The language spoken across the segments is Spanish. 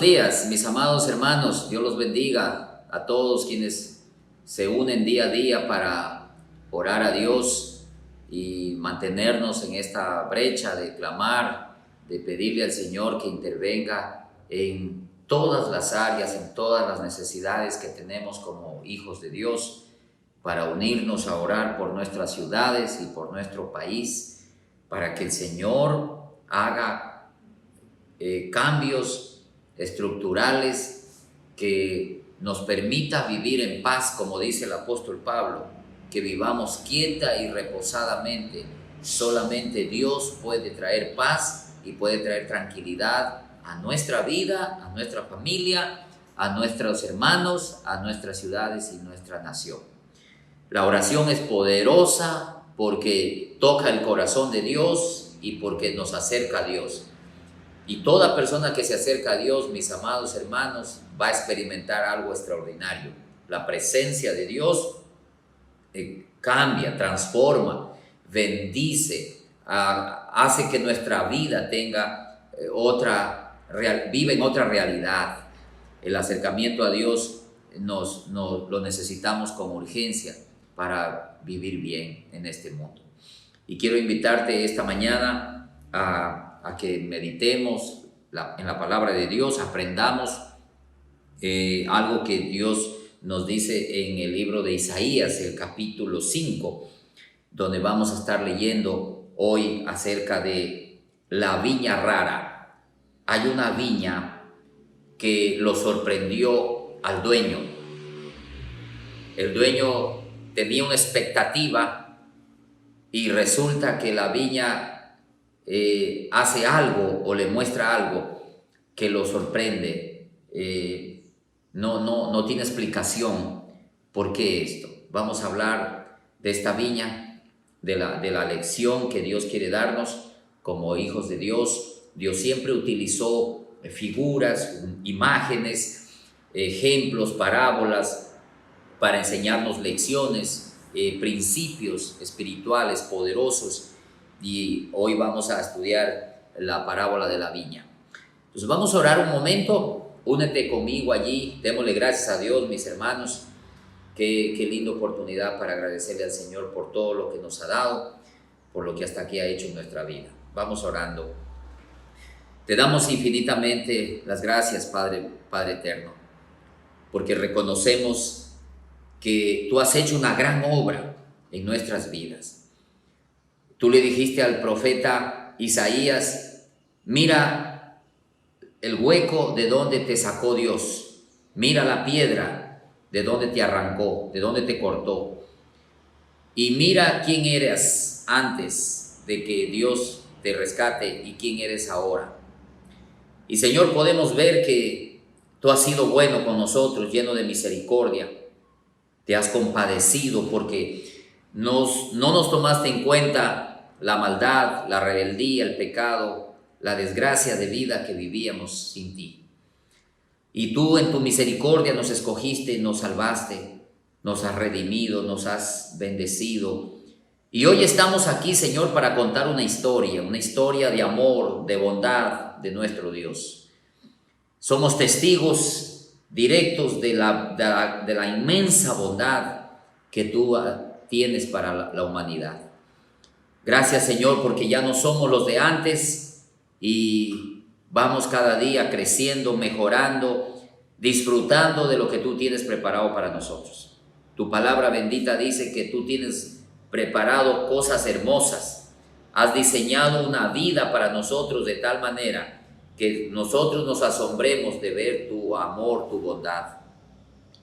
días, mis amados hermanos. Dios los bendiga a todos quienes se unen día a día para orar a Dios y mantenernos en esta brecha de clamar, de pedirle al Señor que intervenga en todas las áreas, en todas las necesidades que tenemos como hijos de Dios, para unirnos a orar por nuestras ciudades y por nuestro país, para que el Señor haga cambios estructurales que nos permita vivir en paz, como dice el apóstol Pablo, que vivamos quieta y reposadamente. Solamente Dios puede traer paz y puede traer tranquilidad a nuestra vida, a nuestra familia, a nuestros hermanos, a nuestras ciudades y nuestra nación. La oración es poderosa porque toca el corazón de Dios y porque nos acerca a Dios. Y toda persona que se acerca a Dios, mis amados hermanos, va a experimentar algo extraordinario. La presencia de Dios cambia, transforma, bendice, hace que nuestra vida tenga vive en otra realidad. El acercamiento a Dios lo necesitamos con urgencia para vivir bien en este mundo. Y quiero invitarte esta mañana a que meditemos en la palabra de Dios, aprendamos algo que Dios nos dice en el libro de Isaías, el capítulo 5, donde vamos a estar leyendo hoy acerca de la viña rara. Hay una viña que lo sorprendió al dueño. El dueño tenía una expectativa y resulta que la viña hace algo o le muestra algo que lo sorprende. No tiene explicación por qué esto. Vamos a hablar de esta viña, de la lección que Dios quiere darnos como hijos de Dios. Dios siempre utilizó figuras, imágenes, ejemplos, parábolas para enseñarnos lecciones, principios espirituales poderosos. Y hoy vamos a estudiar la parábola de la viña. Entonces vamos a orar un momento. Únete conmigo allí. Démosle gracias a Dios, mis hermanos. Qué linda oportunidad para agradecerle al Señor por todo lo que nos ha dado, por lo que hasta aquí ha hecho en nuestra vida. Vamos orando. Te damos infinitamente las gracias, Padre eterno, porque reconocemos que tú has hecho una gran obra en nuestras vidas. Tú le dijiste al profeta Isaías: mira el hueco de donde te sacó Dios, mira la piedra de donde te arrancó, de donde te cortó, y mira quién eras antes de que Dios te rescate y quién eres ahora. Y Señor, podemos ver que tú has sido bueno con nosotros, lleno de misericordia. Te has compadecido porque no nos tomaste en cuenta la maldad, la rebeldía, el pecado, la desgracia de vida que vivíamos sin ti. Y tú en tu misericordia nos escogiste, nos salvaste, nos has redimido, nos has bendecido. Y hoy estamos aquí, Señor, para contar una historia de amor, de bondad de nuestro Dios. Somos testigos directos de la inmensa bondad que tú tienes para la humanidad. Gracias, Señor, porque ya no somos los de antes y vamos cada día creciendo, mejorando, disfrutando de lo que tú tienes preparado para nosotros. Tu palabra bendita dice que tú tienes preparado cosas hermosas. Has diseñado una vida para nosotros de tal manera que nosotros nos asombremos de ver tu amor, tu bondad.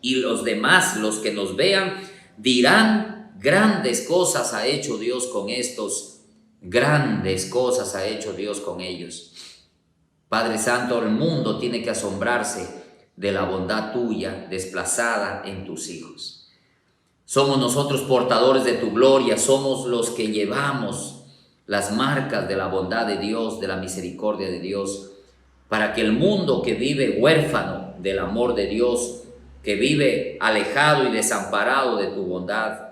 Y los demás, los que nos vean, dirán: grandes cosas ha hecho Dios con estos, grandes cosas ha hecho Dios con ellos. Padre Santo, el mundo tiene que asombrarse de la bondad tuya desplazada en tus hijos. Somos nosotros portadores de tu gloria, somos los que llevamos las marcas de la bondad de Dios, de la misericordia de Dios, para que el mundo que vive huérfano del amor de Dios, que vive alejado y desamparado de tu bondad,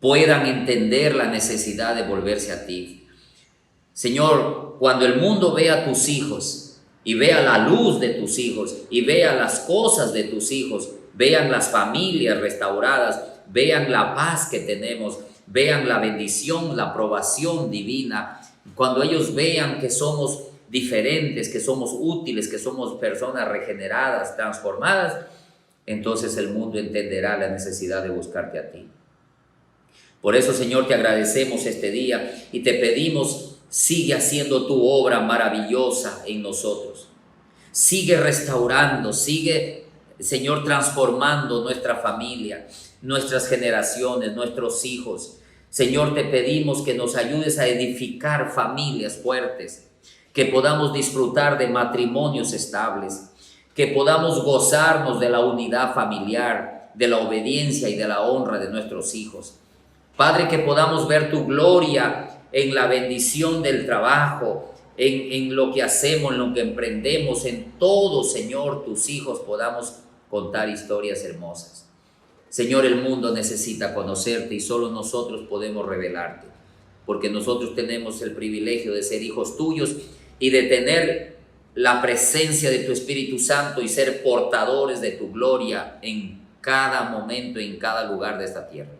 puedan entender la necesidad de volverse a ti. Señor, cuando el mundo ve a tus hijos, y vea la luz de tus hijos y vea las cosas de tus hijos, vean las familias restauradas, vean la paz que tenemos, vean la bendición, la aprobación divina. Cuando ellos vean que somos diferentes, que somos útiles, que somos personas regeneradas, transformadas, entonces el mundo entenderá la necesidad de buscarte a ti. Por eso, Señor, te agradecemos este día y te pedimos, sigue haciendo tu obra maravillosa en nosotros. Sigue restaurando, sigue, Señor, transformando nuestra familia, nuestras generaciones, nuestros hijos. Señor, te pedimos que nos ayudes a edificar familias fuertes, que podamos disfrutar de matrimonios estables, que podamos gozarnos de la unidad familiar, de la obediencia y de la honra de nuestros hijos. Padre, que podamos ver tu gloria en la bendición del trabajo, en lo que hacemos, en lo que emprendemos, en todo, Señor, tus hijos podamos contar historias hermosas. Señor, el mundo necesita conocerte y solo nosotros podemos revelarte, porque nosotros tenemos el privilegio de ser hijos tuyos y de tener la presencia de tu Espíritu Santo y ser portadores de tu gloria en cada momento, en cada lugar de esta tierra.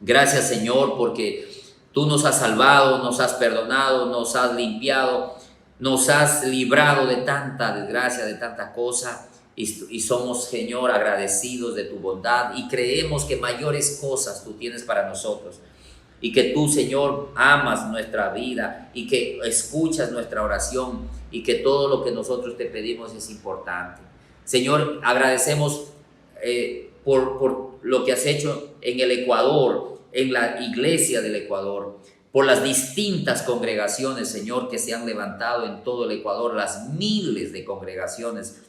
Gracias, Señor, porque tú nos has salvado, nos has perdonado, nos has limpiado, nos has librado de tanta desgracia, de tanta cosa, y somos, Señor, agradecidos de tu bondad y creemos que mayores cosas tú tienes para nosotros y que tú, Señor, amas nuestra vida y que escuchas nuestra oración y que todo lo que nosotros te pedimos es importante. Señor, agradecemos por lo que has hecho en el Ecuador, en la iglesia del Ecuador, por las distintas congregaciones, Señor, que se han levantado en todo el Ecuador, las miles de congregaciones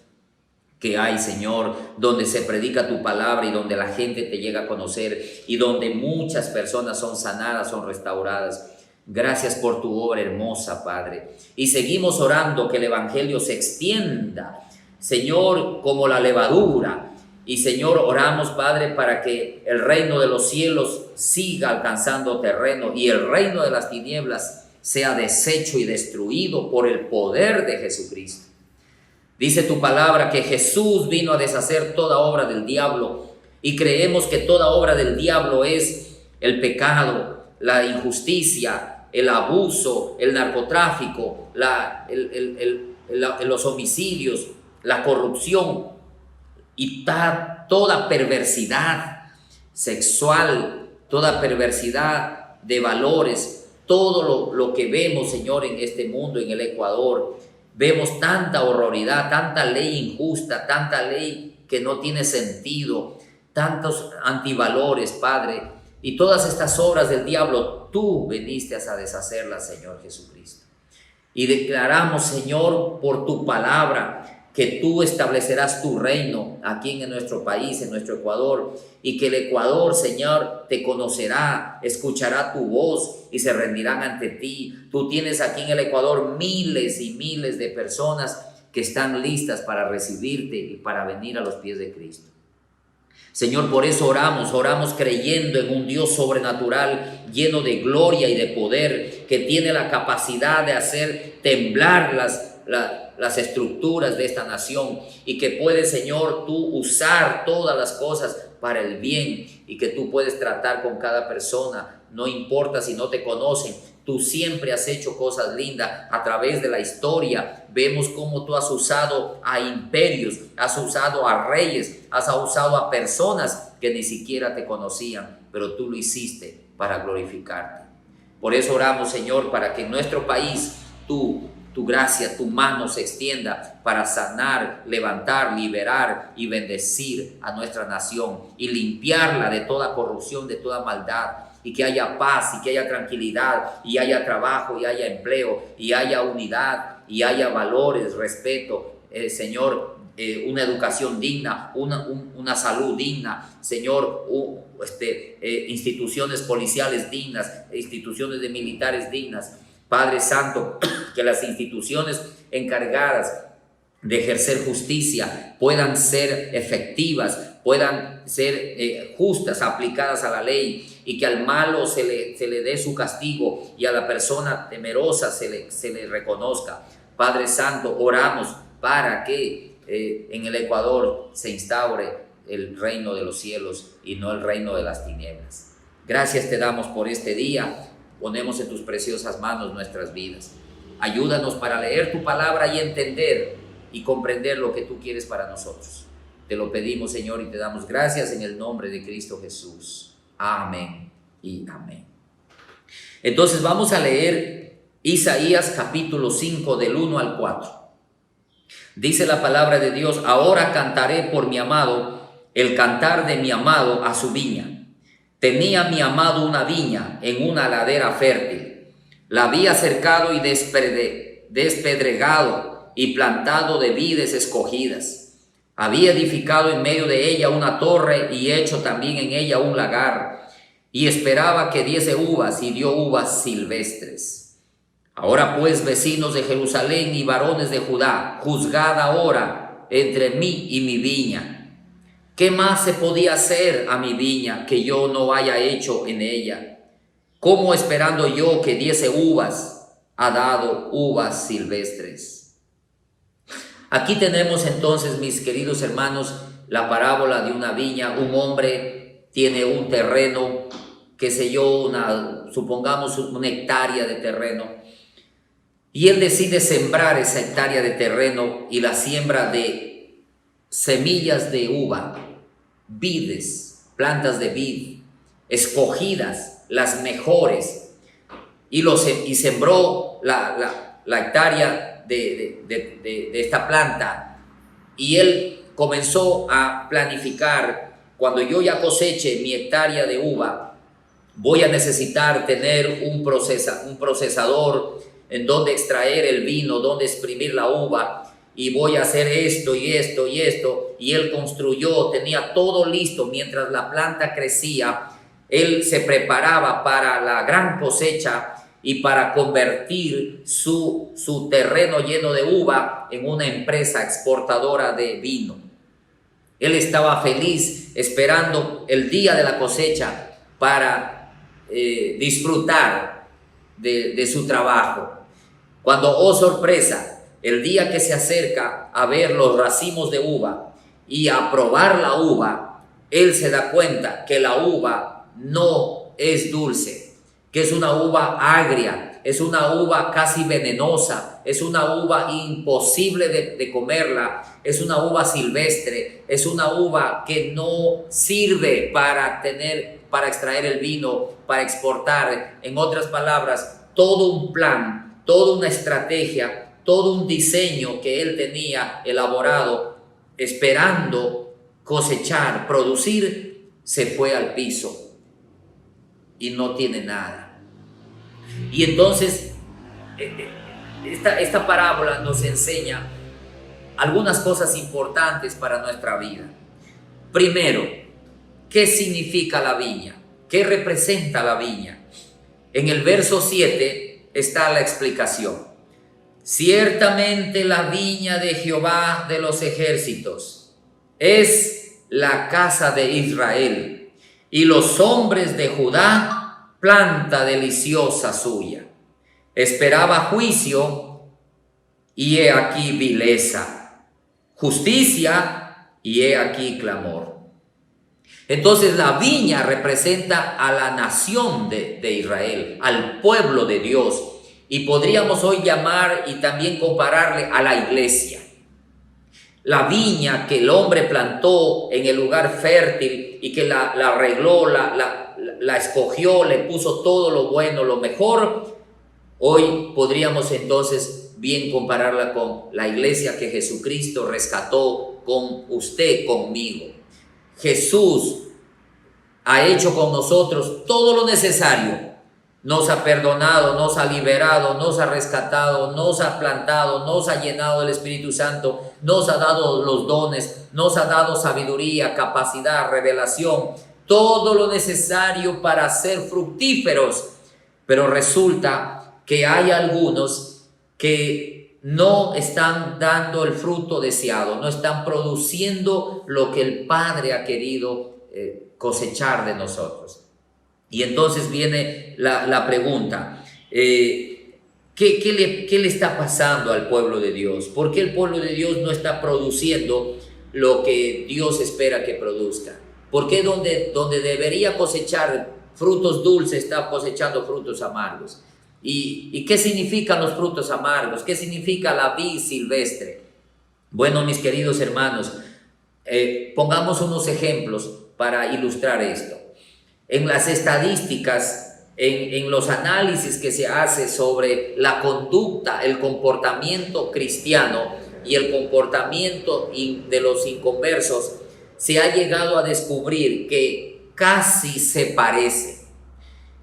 que hay, Señor, donde se predica tu palabra y donde la gente te llega a conocer y donde muchas personas son sanadas, son restauradas. Gracias por tu obra hermosa, Padre. Y seguimos orando que el evangelio se extienda, Señor, como la levadura. Y, Señor, oramos, Padre, para que el reino de los cielos siga alcanzando terreno y el reino de las tinieblas sea deshecho y destruido por el poder de Jesucristo. Dice tu palabra que Jesús vino a deshacer toda obra del diablo y creemos que toda obra del diablo es el pecado, la injusticia, el abuso, el narcotráfico, los homicidios, la corrupción y toda perversidad sexual, toda perversidad de valores, todo lo que vemos, Señor, en este mundo, en el Ecuador. Vemos tanta horroridad, tanta ley injusta, tanta ley que no tiene sentido, tantos antivalores, Padre. Y todas estas obras del diablo, tú viniste a deshacerlas, Señor Jesucristo. Y declaramos, Señor, por tu palabra, que tú establecerás tu reino aquí en nuestro país, en nuestro Ecuador, y que el Ecuador, Señor, te conocerá, escuchará tu voz y se rendirán ante ti. Tú tienes aquí en el Ecuador miles y miles de personas que están listas para recibirte y para venir a los pies de Cristo. Señor, por eso oramos creyendo en un Dios sobrenatural, lleno de gloria y de poder, que tiene la capacidad de hacer temblar las estructuras de esta nación y que puedes, Señor, tú usar todas las cosas para el bien y que tú puedes tratar con cada persona, no importa si no te conocen. Tú siempre has hecho cosas lindas a través de la historia. Vemos cómo tú has usado a imperios, has usado a reyes, has usado a personas que ni siquiera te conocían, pero tú lo hiciste para glorificarte. Por eso oramos, Señor, para que en nuestro país tu gracia, tu mano se extienda para sanar, levantar, liberar y bendecir a nuestra nación y limpiarla de toda corrupción, de toda maldad, y que haya paz y que haya tranquilidad y haya trabajo y haya empleo y haya unidad y haya valores, respeto, Señor, una educación digna, una salud digna, Señor, instituciones policiales dignas, instituciones de militares dignas. Padre Santo, que las instituciones encargadas de ejercer justicia puedan ser efectivas, puedan ser justas, aplicadas a la ley, y que al malo se le dé su castigo y a la persona temerosa se le reconozca. Padre Santo, oramos para que en el Ecuador se instaure el reino de los cielos y no el reino de las tinieblas. Gracias te damos por este día. Ponemos en tus preciosas manos nuestras vidas. Ayúdanos para leer tu palabra y entender y comprender lo que tú quieres para nosotros. Te lo pedimos, Señor, y te damos gracias en el nombre de Cristo Jesús. Amén y amén. Entonces vamos a leer Isaías capítulo 5 del 1 al 4. Dice la palabra de Dios: ahora cantaré por mi amado, el cantar de mi amado a su viña. Tenía mi amado una viña en una ladera fértil. La había cercado y despedregado y plantado de vides escogidas. Había edificado en medio de ella una torre y hecho también en ella un lagar. Y esperaba que diese uvas, y dio uvas silvestres. Ahora pues, vecinos de Jerusalén y varones de Judá, juzgad ahora entre mí y mi viña. ¿Qué más se podía hacer a mi viña que yo no haya hecho en ella? ¿Cómo esperando yo que diese uvas, ha dado uvas silvestres? Aquí tenemos entonces, mis queridos hermanos, la parábola de una viña. Un hombre tiene un terreno, qué sé yo, supongamos una hectárea de terreno, y él decide sembrar esa hectárea de terreno y la siembra de semillas de uva, vides, plantas de vid, escogidas, las mejores, y sembró la hectárea de esta planta, y él comenzó a planificar: cuando yo ya coseche mi hectárea de uva, voy a necesitar tener un procesador en donde extraer el vino, donde exprimir la uva, y voy a hacer esto y esto y esto. Y él construyó, tenía todo listo. Mientras la planta crecía, él se preparaba para la gran cosecha y para convertir su terreno lleno de uva en una empresa exportadora de vino. Él estaba feliz esperando el día de la cosecha para disfrutar de su trabajo. Cuando, oh sorpresa, el día que se acerca a ver los racimos de uva y a probar la uva, él se da cuenta que la uva no es dulce, que es una uva agria, es una uva casi venenosa, es una uva imposible de comerla, es una uva silvestre, es una uva que no sirve para extraer el vino, para exportar. En otras palabras, todo un plan, toda una estrategia, todo un diseño que él tenía elaborado, esperando cosechar, producir, se fue al piso y no tiene nada. Y entonces esta parábola nos enseña algunas cosas importantes para nuestra vida. Primero, ¿qué significa la viña? ¿Qué representa la viña? En el verso 7 está la explicación. Ciertamente la viña de Jehová de los ejércitos es la casa de Israel, y los hombres de Judá planta deliciosa suya. Esperaba juicio, y he aquí vileza, justicia, y he aquí clamor. Entonces la viña representa a la nación de Israel, al pueblo de Dios, y podríamos hoy llamar y también compararle a la iglesia. La viña que el hombre plantó en el lugar fértil y que la arregló, la escogió, le puso todo lo bueno, lo mejor. Hoy podríamos entonces bien compararla con la iglesia que Jesucristo rescató, con usted, conmigo. Jesús ha hecho con nosotros todo lo necesario. Nos ha perdonado, nos ha liberado, nos ha rescatado, nos ha plantado, nos ha llenado del Espíritu Santo, nos ha dado los dones, nos ha dado sabiduría, capacidad, revelación, todo lo necesario para ser fructíferos. Pero resulta que hay algunos que no están dando el fruto deseado, no están produciendo lo que el Padre ha querido cosechar de nosotros. Y entonces viene la pregunta, ¿Qué le está pasando al pueblo de Dios? ¿Por qué el pueblo de Dios no está produciendo lo que Dios espera que produzca? ¿Por qué donde debería cosechar frutos dulces está cosechando frutos amargos? ¿Y qué significan los frutos amargos? ¿Qué significa la vid silvestre? Bueno, mis queridos hermanos, pongamos unos ejemplos para ilustrar esto. En las estadísticas, en los análisis que se hace sobre la conducta, el comportamiento cristiano y el comportamiento de los inconversos, se ha llegado a descubrir que casi se parece,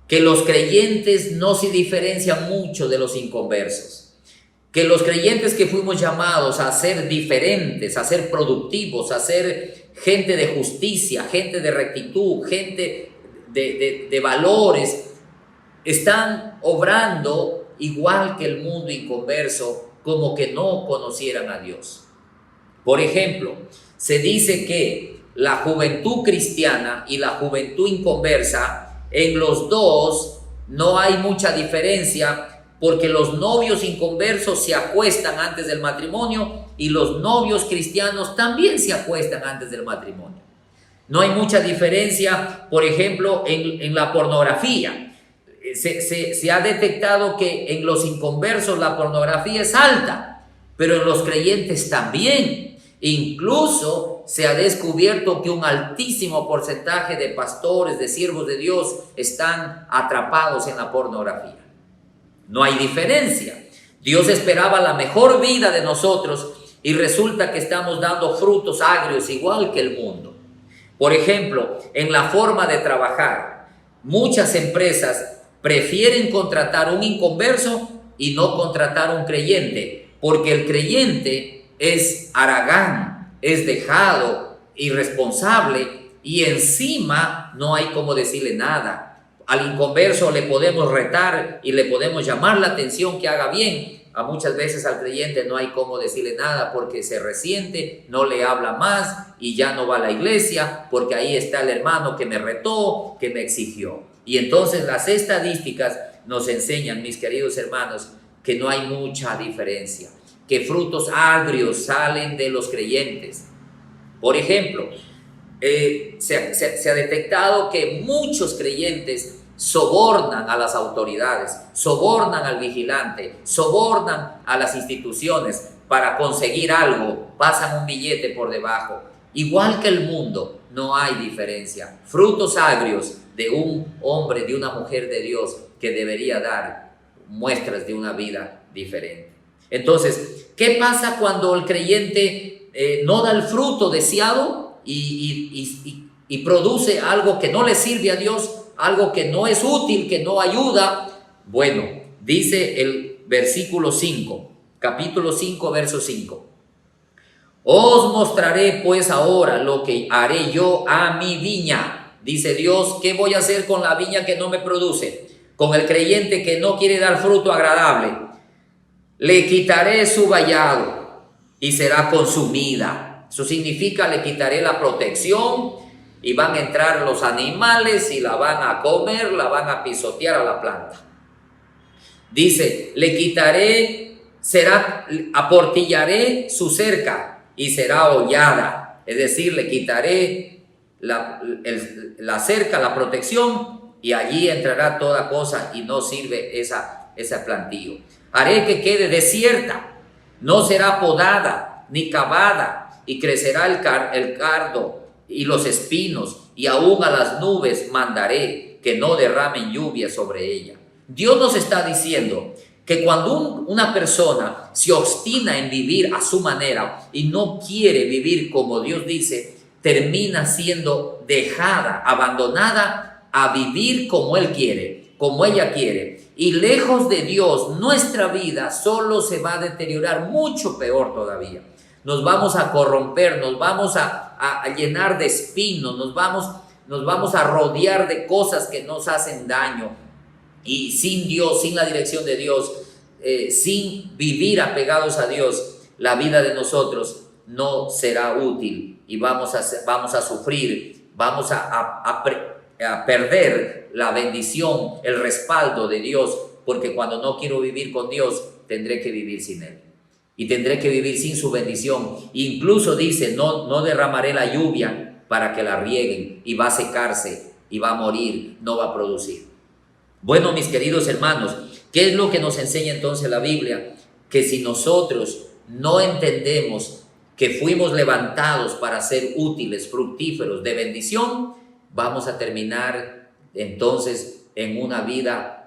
que los creyentes no se diferencian mucho de los inconversos, que los creyentes que fuimos llamados a ser diferentes, a ser productivos, a ser gente de justicia, gente de rectitud, gente de valores, están obrando igual que el mundo inconverso, como que no conocieran a Dios. Por ejemplo, se dice que la juventud cristiana y la juventud inconversa, en los dos no hay mucha diferencia, porque los novios inconversos se acuestan antes del matrimonio y los novios cristianos también se acuestan antes del matrimonio. No hay mucha diferencia, por ejemplo, en la pornografía. Se ha detectado que en los inconversos la pornografía es alta, pero en los creyentes también. Incluso se ha descubierto que un altísimo porcentaje de pastores, de siervos de Dios, están atrapados en la pornografía. No hay diferencia. Dios esperaba la mejor vida de nosotros y resulta que estamos dando frutos agrios igual que el mundo. Por ejemplo, en la forma de trabajar, muchas empresas prefieren contratar un inconverso y no contratar un creyente, porque el creyente es haragán, es dejado, irresponsable, y encima no hay cómo decirle nada. Al inconverso le podemos retar y le podemos llamar la atención que haga bien. A muchas veces al creyente no hay cómo decirle nada porque se resiente, no le habla más y ya no va a la iglesia porque ahí está el hermano que me retó, que me exigió. Y entonces las estadísticas nos enseñan, mis queridos hermanos, que no hay mucha diferencia, que frutos agrios salen de los creyentes. Por ejemplo, se ha detectado que muchos creyentes sobornan a las autoridades, sobornan al vigilante, sobornan a las instituciones para conseguir algo, pasan un billete por debajo. Igual que el mundo, no hay diferencia. Frutos agrios de un hombre, de una mujer de Dios que debería dar muestras de una vida diferente. Entonces, ¿qué pasa cuando el creyente no da el fruto deseado y produce algo que no le sirve a Dios, algo que no es útil, que no ayuda? Bueno, dice el versículo 5, capítulo 5, verso 5. Os mostraré pues ahora lo que haré yo a mi viña. Dice Dios, ¿qué voy a hacer con la viña que no me produce? Con el creyente que no quiere dar fruto agradable. Le quitaré su vallado y será consumida. Eso significa, le quitaré la protección y van a entrar los animales y la van a comer, la van a pisotear a la planta. Dice, le quitaré, aportillaré su cerca y será hollada. Es decir, le quitaré la cerca, la protección, y allí entrará toda cosa y no sirve ese plantío. Haré que quede desierta, no será podada ni cavada, y crecerá el cardo y los espinos, y aún a las nubes mandaré que no derramen lluvia sobre ella. Dios nos está diciendo que cuando una persona se obstina en vivir a su manera y no quiere vivir como Dios dice, termina siendo dejada, abandonada a vivir como él quiere, como ella quiere. Y lejos de Dios, nuestra vida solo se va a deteriorar mucho peor todavía. Nos vamos a corromper, nos vamos a llenar de espinos, nos vamos a rodear de cosas que nos hacen daño. Y sin Dios, sin la dirección de Dios, sin vivir apegados a Dios, la vida de nosotros no será útil y vamos a sufrir, vamos a perder la bendición, el respaldo de Dios, porque cuando no quiero vivir con Dios, tendré que vivir sin Él. Y tendré que vivir sin su bendición. Incluso dice, no derramaré la lluvia para que la rieguen, y va a secarse, y va a morir, no va a producir. Bueno, mis queridos hermanos, ¿qué es lo que nos enseña entonces la Biblia? Que si nosotros no entendemos que fuimos levantados para ser útiles, fructíferos, de bendición, vamos a terminar entonces en una vida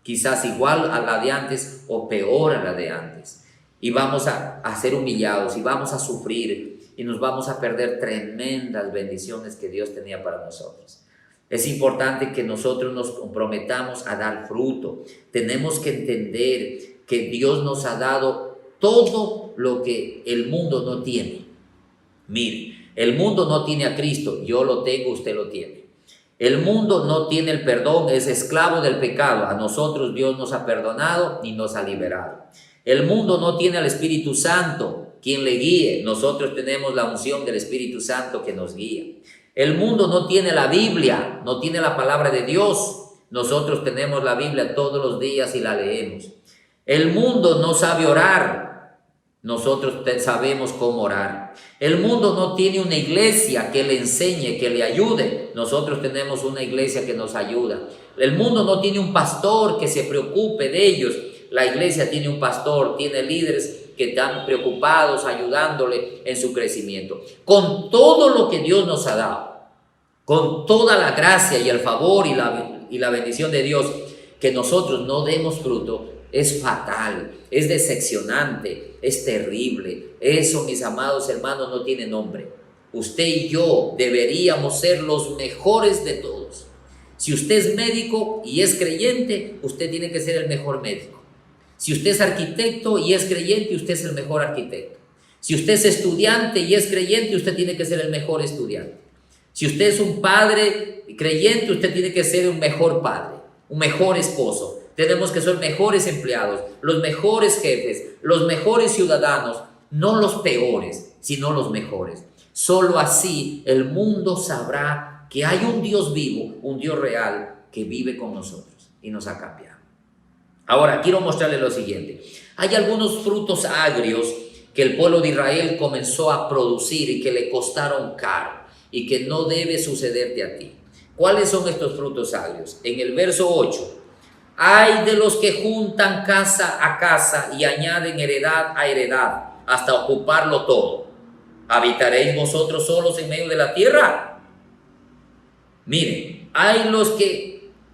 quizás igual a la de antes o peor a la de antes. Y vamos a ser humillados y vamos a sufrir y nos vamos a perder tremendas bendiciones que Dios tenía para nosotros. Es importante que nosotros nos comprometamos a dar fruto. Tenemos que entender que Dios nos ha dado todo lo que el mundo no tiene. Mire, el mundo no tiene a Cristo, yo lo tengo, usted lo tiene. El mundo no tiene el perdón, es esclavo del pecado. A nosotros Dios nos ha perdonado y nos ha liberado. El mundo no tiene al Espíritu Santo, quien le guíe. Nosotros tenemos la unción del Espíritu Santo que nos guía. El mundo no tiene la Biblia, no tiene la palabra de Dios. Nosotros tenemos la Biblia todos los días y la leemos. El mundo no sabe orar. Nosotros sabemos cómo orar. El mundo no tiene una iglesia que le enseñe, que le ayude. Nosotros tenemos una iglesia que nos ayuda. El mundo no tiene un pastor que se preocupe de ellos. La iglesia tiene un pastor, tiene líderes que están preocupados, ayudándole en su crecimiento. Con todo lo que Dios nos ha dado, con toda la gracia y el favor y la bendición de Dios, que nosotros no demos fruto, es fatal, es decepcionante, es terrible. Eso, mis amados hermanos, no tiene nombre. Usted y yo deberíamos ser los mejores de todos. Si usted es médico y es creyente, usted tiene que ser el mejor médico. Si usted es arquitecto y es creyente, usted es el mejor arquitecto. Si usted es estudiante y es creyente, usted tiene que ser el mejor estudiante. Si usted es un padre creyente, usted tiene que ser un mejor padre, un mejor esposo. Tenemos que ser mejores empleados, los mejores jefes, los mejores ciudadanos, no los peores, sino los mejores. Solo así el mundo sabrá que hay un Dios vivo, un Dios real que vive con nosotros y nos ha cambiado. Ahora, quiero mostrarle lo siguiente. Hay algunos frutos agrios que el pueblo de Israel comenzó a producir y que le costaron caro y que no debe sucederte a ti. ¿Cuáles son estos frutos agrios? En el verso 8. Hay de los que juntan casa a casa y añaden heredad a heredad hasta ocuparlo todo. ¿Habitaréis vosotros solos en medio de la tierra? Miren, hay los que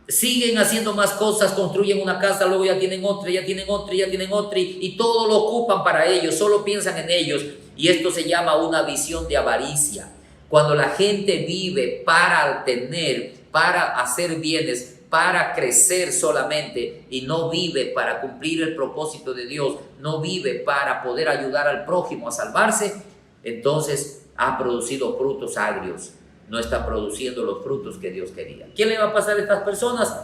siguen haciendo más cosas, construyen una casa, luego ya tienen otra, ya tienen otra, ya tienen otra y todo lo ocupan para ellos, solo piensan en ellos, y esto se llama una visión de avaricia. Cuando la gente vive para tener, para hacer bienes, para crecer solamente y no vive para cumplir el propósito de Dios, no vive para poder ayudar al prójimo a salvarse, entonces ha producido frutos agrios. No está produciendo los frutos que Dios quería. ¿Qué le va a pasar a estas personas?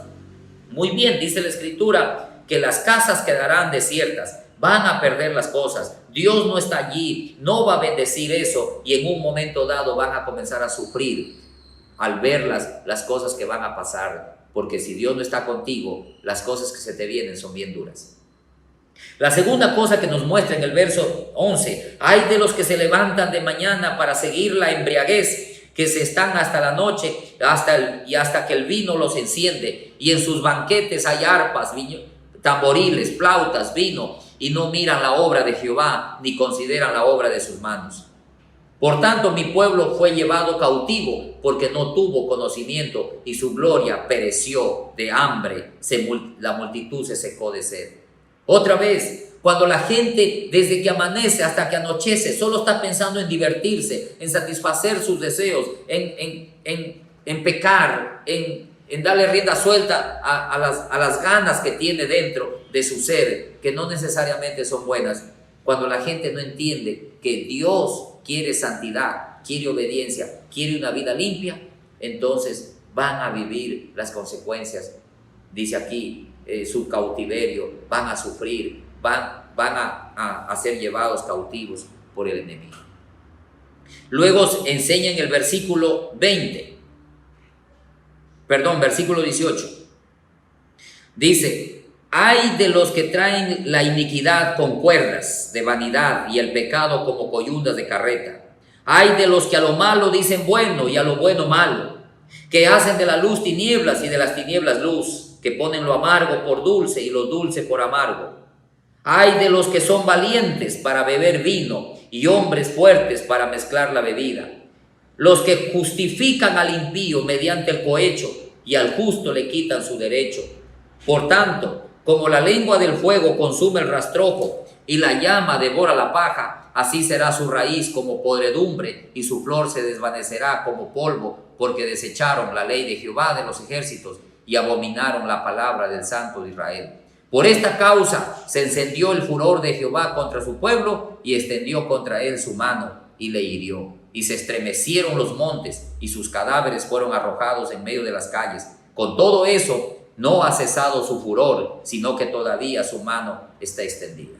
Muy bien, dice la Escritura, que las casas quedarán desiertas, van a perder las cosas, Dios no está allí, no va a bendecir eso, y en un momento dado van a comenzar a sufrir al ver las cosas que van a pasar, porque si Dios no está contigo, las cosas que se te vienen son bien duras. La segunda cosa que nos muestra en el verso 11, hay de los que se levantan de mañana para seguir la embriaguez, que se están hasta la noche hasta que el vino los enciende, y en sus banquetes hay arpas, tamboriles, flautas, vino, y no miran la obra de Jehová ni consideran la obra de sus manos. Por tanto, mi pueblo fue llevado cautivo porque no tuvo conocimiento, y su gloria pereció de hambre, la multitud se secó de sed. Otra vez, cuando la gente desde que amanece hasta que anochece solo está pensando en divertirse, en satisfacer sus deseos, en pecar, en darle rienda suelta a las ganas que tiene dentro de su ser, que no necesariamente son buenas. Cuando la gente no entiende que Dios quiere santidad, quiere obediencia, quiere una vida limpia, entonces van a vivir las consecuencias. Dice aquí, su cautiverio, van a sufrir, van a ser llevados cautivos por el enemigo. Luego enseña en el versículo 18. Dice, Hay de los que traen la iniquidad con cuerdas de vanidad y el pecado como coyundas de carreta. Hay de los que a lo malo dicen bueno y a lo bueno malo, que hacen de la luz tinieblas y de las tinieblas luz, que ponen lo amargo por dulce y lo dulce por amargo. Hay de los que son valientes para beber vino y hombres fuertes para mezclar la bebida, los que justifican al impío mediante el cohecho y al justo le quitan su derecho. Por tanto, como la lengua del fuego consume el rastrojo y la llama devora la paja, así será su raíz como podredumbre y su flor se desvanecerá como polvo, porque desecharon la ley de Jehová de los ejércitos y abominaron la palabra del Santo de Israel. Por esta causa se encendió el furor de Jehová contra su pueblo y extendió contra él su mano y le hirió. Y se estremecieron los montes y sus cadáveres fueron arrojados en medio de las calles. Con todo eso, no ha cesado su furor, sino que todavía su mano está extendida.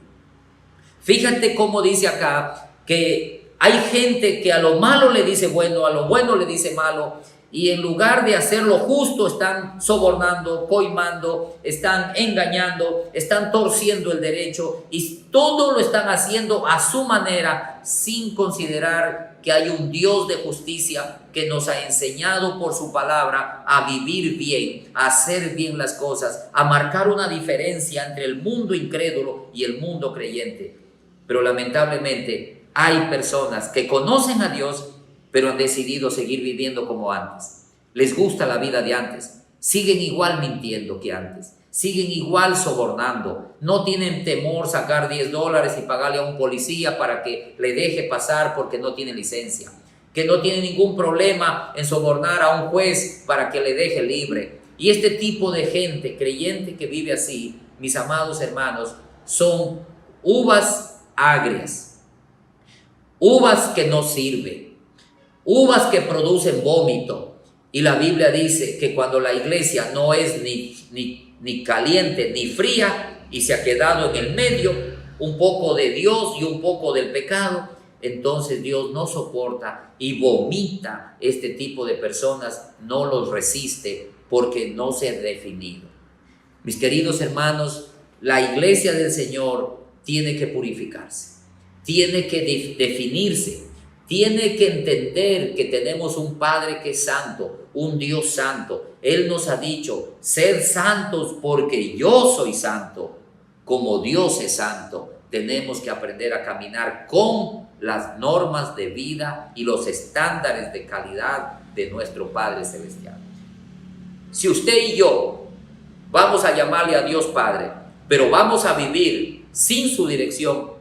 Fíjate cómo dice acá que hay gente que a lo malo le dice bueno, a lo bueno le dice malo, y en lugar de hacer lo justo están sobornando, coimando, están engañando, están torciendo el derecho y todo lo están haciendo a su manera sin considerar que hay un Dios de justicia que nos ha enseñado por su palabra a vivir bien, a hacer bien las cosas, a marcar una diferencia entre el mundo incrédulo y el mundo creyente. Pero lamentablemente hay personas que conocen a Dios, pero han decidido seguir viviendo como antes. Les gusta la vida de antes, siguen igual mintiendo que antes, siguen igual sobornando, no tienen temor sacar $10 y pagarle a un policía para que le deje pasar porque no tiene licencia, que no tienen ningún problema en sobornar a un juez para que le deje libre. Y este tipo de gente creyente que vive así, mis amados hermanos, son uvas agrias, uvas que no sirven, uvas que producen vómito. Y la Biblia dice que cuando la iglesia no es ni caliente ni fría y se ha quedado en el medio, un poco de Dios y un poco del pecado, entonces Dios no soporta y vomita este tipo de personas, no los resiste porque no se ha definido. Mis queridos hermanos, la iglesia del Señor tiene que purificarse, tiene que definirse, tiene que entender que tenemos un Padre que es santo, un Dios santo. Él nos ha dicho, sed santos porque yo soy santo. Como Dios es santo, tenemos que aprender a caminar con las normas de vida y los estándares de calidad de nuestro Padre Celestial. Si usted y yo vamos a llamarle a Dios Padre, pero vamos a vivir sin su dirección,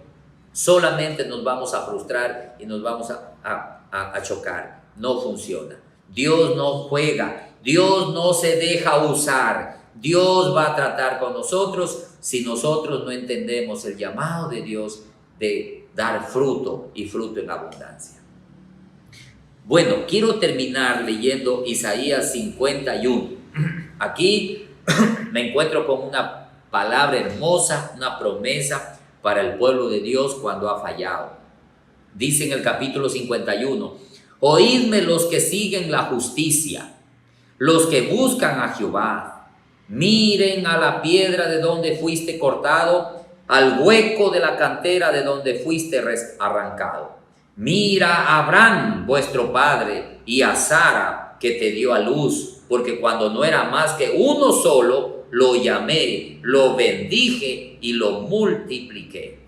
solamente nos vamos a frustrar y nos vamos a chocar. No funciona. Dios no juega, Dios no se deja usar. Dios va a tratar con nosotros si nosotros no entendemos el llamado de Dios de dar fruto y fruto en abundancia. Bueno, quiero terminar leyendo Isaías 51. Aquí me encuentro con una palabra hermosa, una promesa para el pueblo de Dios cuando ha fallado. Dice en el capítulo 51, oídme los que siguen la justicia, los que buscan a Jehová, miren a la piedra de donde fuiste cortado, al hueco de la cantera de donde fuiste arrancado. Mira a Abraham, vuestro padre, y a Sara, que te dio a luz, porque cuando no era más que uno solo, lo llamé, lo bendije y lo multipliqué.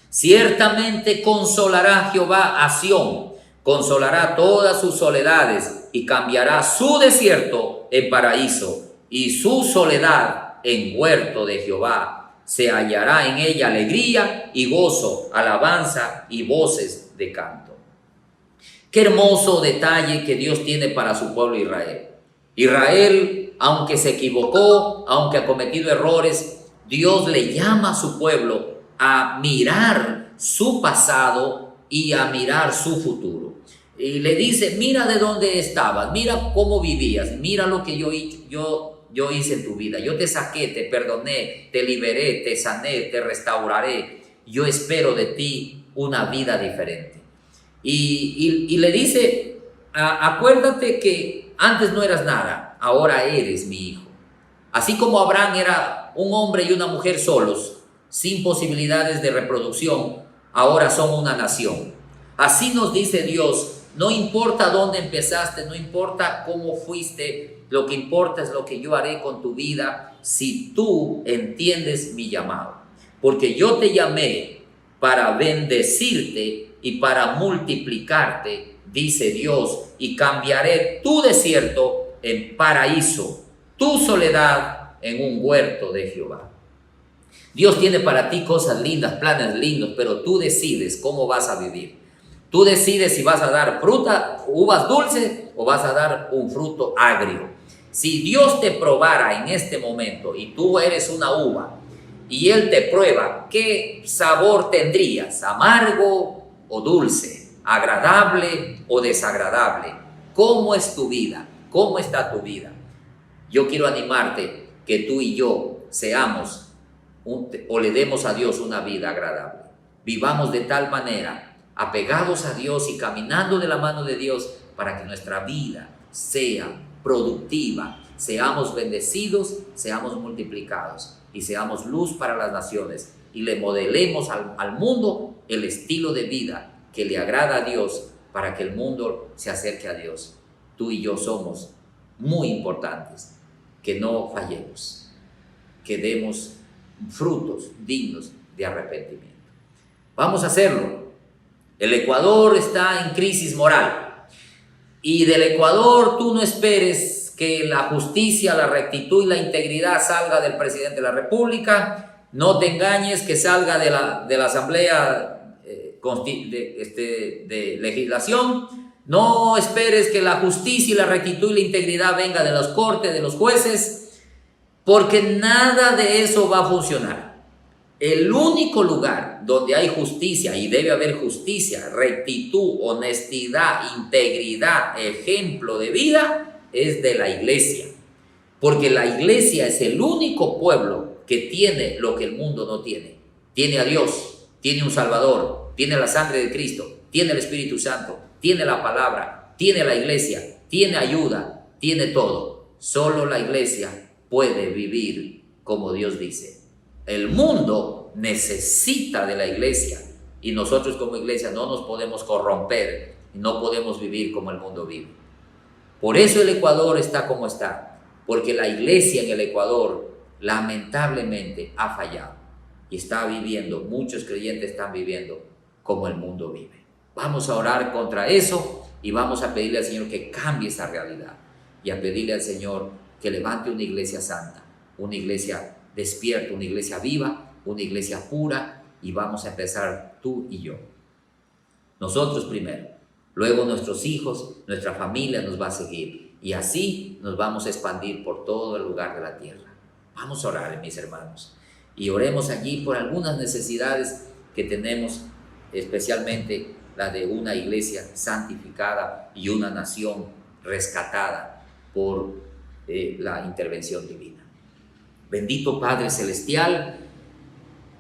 Ciertamente consolará Jehová a Sión, consolará todas sus soledades y cambiará su desierto en paraíso y su soledad en huerto de Jehová. Se hallará en ella alegría y gozo, alabanza y voces de canto. Qué hermoso detalle que Dios tiene para su pueblo Israel. Israel, aunque se equivocó, aunque ha cometido errores, Dios le llama a su pueblo a mirar su pasado y a mirar su futuro. Y le dice, mira de dónde estabas, mira cómo vivías, mira lo que yo hice en tu vida. Yo te saqué, te perdoné, te liberé, te sané, te restauraré. Yo espero de ti una vida diferente. Y le dice, acuérdate que antes no eras nada, ahora eres mi hijo. Así como Abraham era un hombre y una mujer solos, sin posibilidades de reproducción, ahora son una nación. Así nos dice Dios, no importa dónde empezaste, no importa cómo fuiste, lo que importa es lo que yo haré con tu vida si tú entiendes mi llamado. Porque yo te llamé para bendecirte y para multiplicarte, dice Dios, y cambiaré tu desierto en paraíso, tu soledad en un huerto de Jehová. Dios tiene para ti cosas lindas, planes lindos, pero tú decides cómo vas a vivir. Tú decides si vas a dar fruta, uvas dulces, o vas a dar un fruto agrio. Si Dios te probara en este momento y tú eres una uva y Él te prueba, ¿qué sabor tendrías? ¿Amargo o dulce? ¿Agradable o desagradable? ¿Cómo es tu vida? ¿Cómo está tu vida? Yo quiero animarte que tú y yo seamos o le demos a Dios una vida agradable. Vivamos de tal manera apegados a Dios y caminando de la mano de Dios para que nuestra vida sea productiva, seamos bendecidos, seamos multiplicados y seamos luz para las naciones y le modelemos al mundo el estilo de vida que le agrada a Dios para que el mundo se acerque a Dios. Tú y yo somos muy importantes, que no fallemos, que demos frutos dignos de arrepentimiento. Vamos a hacerlo. El Ecuador está en crisis moral y del Ecuador tú no esperes que la justicia, la rectitud y la integridad salga del presidente de la República. No te engañes que salga de la Asamblea de Legislación. No esperes que la justicia y la rectitud y la integridad venga de las cortes, de los jueces, porque nada de eso va a funcionar. El único lugar donde hay justicia, y debe haber justicia, rectitud, honestidad, integridad, ejemplo de vida, es de la iglesia. Porque la iglesia es el único pueblo que tiene lo que el mundo no tiene. Tiene a Dios, tiene un Salvador, tiene la sangre de Cristo, tiene el Espíritu Santo, tiene la palabra, tiene la iglesia, tiene ayuda, tiene todo. Solo la iglesia puede vivir como Dios dice. El mundo necesita de la iglesia y nosotros como iglesia no nos podemos corromper y no podemos vivir como el mundo vive. Por eso el Ecuador está como está, porque la iglesia en el Ecuador lamentablemente ha fallado y está viviendo, muchos creyentes están viviendo como el mundo vive. Vamos a orar contra eso y vamos a pedirle al Señor que cambie esa realidad y a pedirle al Señor que levante una iglesia santa, una iglesia despierta, una iglesia viva, una iglesia pura, y vamos a empezar tú y yo. Nosotros primero, luego nuestros hijos, nuestra familia nos va a seguir y así nos vamos a expandir por todo el lugar de la tierra. Vamos a orar, mis hermanos, y oremos allí por algunas necesidades que tenemos, especialmente la de una iglesia santificada y una nación rescatada por la intervención divina. Bendito Padre Celestial,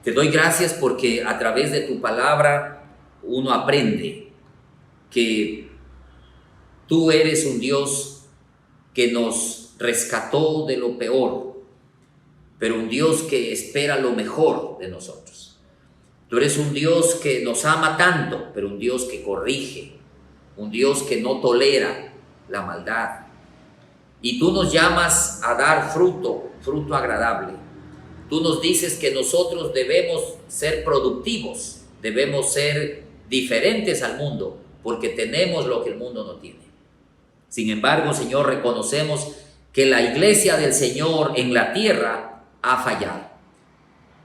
te doy gracias porque a través de tu palabra uno aprende que tú eres un Dios que nos rescató de lo peor, pero un Dios que espera lo mejor de nosotros. Tú eres un Dios que nos ama tanto, pero un Dios que corrige, un Dios que no tolera la maldad. Y tú nos llamas a dar fruto agradable. Tú nos dices que nosotros debemos ser productivos, debemos ser diferentes al mundo, porque tenemos lo que el mundo no tiene. Sin embargo, Señor, reconocemos que la iglesia del Señor en la tierra ha fallado.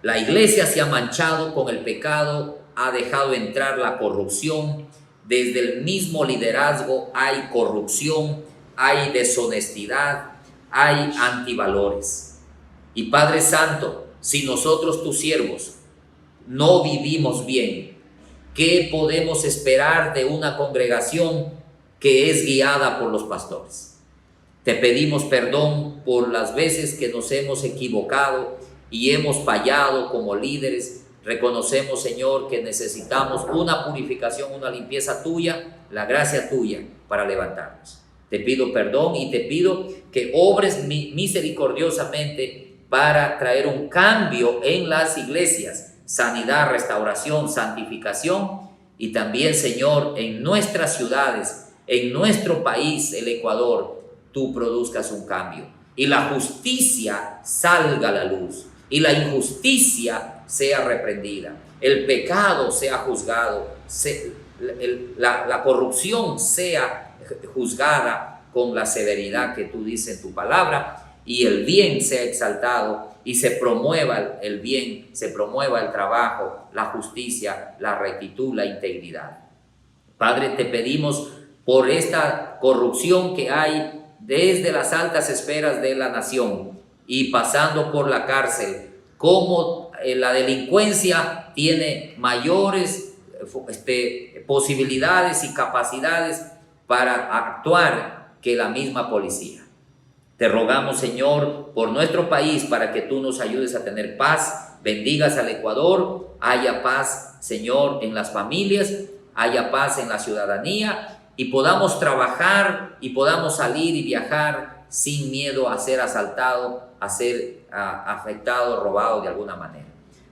La iglesia se ha manchado con el pecado, ha dejado entrar la corrupción. Desde el mismo liderazgo hay corrupción, hay deshonestidad, hay antivalores. Y Padre Santo, si nosotros tus siervos no vivimos bien, ¿qué podemos esperar de una congregación que es guiada por los pastores? Te pedimos perdón por las veces que nos hemos equivocado y hemos fallado como líderes. Reconocemos, Señor, que necesitamos una purificación, una limpieza tuya, la gracia tuya para levantarnos. Te pido perdón y te pido que obres misericordiosamente para traer un cambio en las iglesias, sanidad, restauración, santificación, y también, Señor, en nuestras ciudades, en nuestro país, el Ecuador, tú produzcas un cambio y la justicia salga a la luz y la injusticia sea reprendida, el pecado sea juzgado, la corrupción sea juzgada con la severidad que tú dices en tu palabra, y el bien sea exaltado y se promueva el bien, se promueva el trabajo, la justicia, la rectitud, la integridad. Padre, te pedimos por esta corrupción que hay desde las altas esferas de la nación y pasando por la cárcel, cómo la delincuencia tiene mayores posibilidades y capacidades para actuar que la misma policía. Te rogamos, Señor, por nuestro país para que tú nos ayudes a tener paz, bendigas al Ecuador, haya paz, Señor, en las familias, haya paz en la ciudadanía y podamos trabajar y podamos salir y viajar sin miedo a ser asaltado, a ser afectado, robado de alguna manera.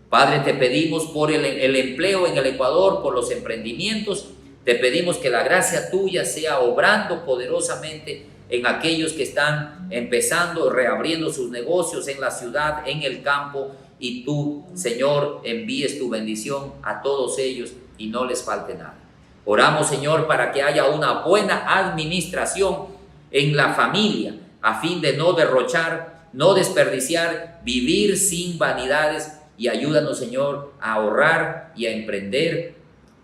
Padre, te pedimos por el empleo en el Ecuador, por los emprendimientos, te pedimos que la gracia tuya sea obrando poderosamente en aquellos que están empezando, reabriendo sus negocios en la ciudad, en el campo, y tú, Señor, envíes tu bendición a todos ellos y no les falte nada. Oramos, Señor, para que haya una buena administración en la familia, a fin de no derrochar, no desperdiciar, vivir sin vanidades, y ayúdanos, Señor, a ahorrar y a emprender,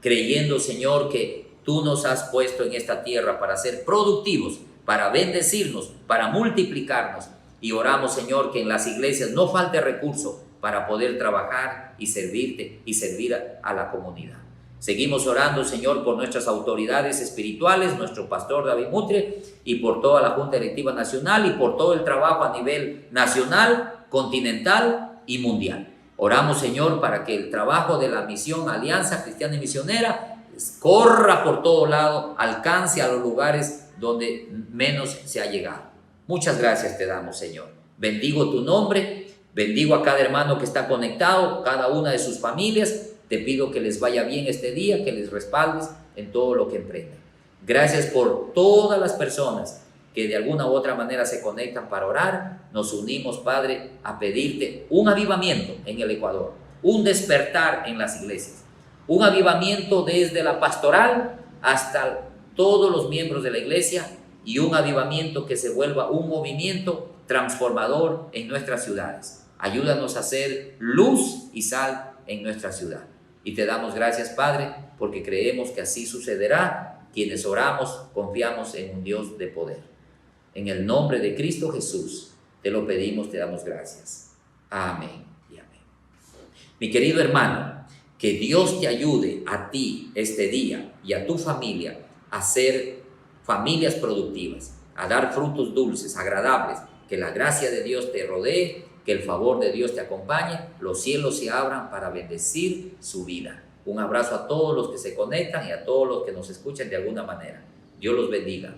creyendo, Señor, que tú nos has puesto en esta tierra para ser productivos, para bendecirnos, para multiplicarnos. Y oramos, Señor, que en las iglesias no falte recurso para poder trabajar y servirte y servir a la comunidad. Seguimos orando, Señor, por nuestras autoridades espirituales, nuestro pastor David Mutre, y por toda la Junta Directiva Nacional y por todo el trabajo a nivel nacional, continental y mundial. Oramos, Señor, para que el trabajo de la misión Alianza Cristiana y Misionera corra por todo lado, alcance a los lugares donde menos se ha llegado. Muchas gracias te damos, Señor. Bendigo tu nombre, bendigo a cada hermano que está conectado, cada una de sus familias. Te pido que les vaya bien este día, que les respaldes en todo lo que emprendan. Gracias por todas las personas que de alguna u otra manera se conectan para orar. Nos unimos, Padre, a pedirte un avivamiento en el Ecuador, un despertar en las iglesias, un avivamiento desde la pastoral hasta todos los miembros de la iglesia, y un avivamiento que se vuelva un movimiento transformador en nuestras ciudades. Ayúdanos a ser luz y sal en nuestra ciudad. Y te damos gracias, Padre, porque creemos que así sucederá. Quienes oramos, confiamos en un Dios de poder. En el nombre de Cristo Jesús, te lo pedimos, te damos gracias. Amén y amén. Mi querido hermano, que Dios te ayude a ti este día y a tu familia a ser familias productivas, a dar frutos dulces, agradables, que la gracia de Dios te rodee, que el favor de Dios te acompañe, los cielos se abran para bendecir su vida. Un abrazo a todos los que se conectan y a todos los que nos escuchan de alguna manera. Dios los bendiga.